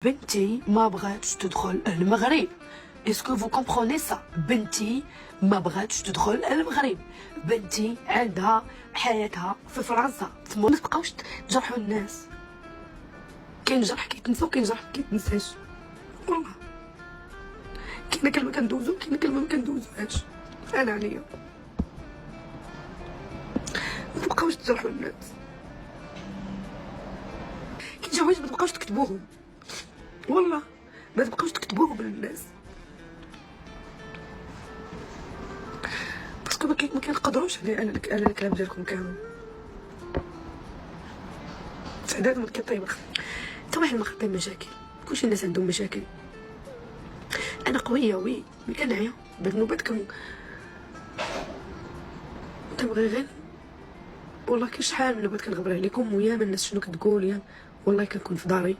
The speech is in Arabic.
بنتي ما بغاتش تدخل المغرب. اسكو فو كومبروني سا؟ بنتي ما بغاتش تدخل المغرب. بنتي عندها حياتها في فرنسا. ما تبقاوش تجرحوا الناس. كاين جرح كيتنسى وكاين جرح كيتنساش. والله كاينه كلمه كندوزو وكاينه كلمه ما كندوزوهاش. انا عليا ما تبقاوش تجرحوا الناس. كاين شي حوايج ما تبقاوش تكتبوهم. والله ما تبقاوش تكتبوهم للناس باسكو ما كنقدروش على الكلام ديالكم كامل. سعدات ما كطيب حتى واحد ما خدام مشاكل. كلشي الناس عندهم مشاكل. انا قويه وي ملي كنعيا بالنوبات كنبغي غير والله كاين شحال من نوبات كنغبر عليكم وياما الناس شنو كتقول والله كنكون في داري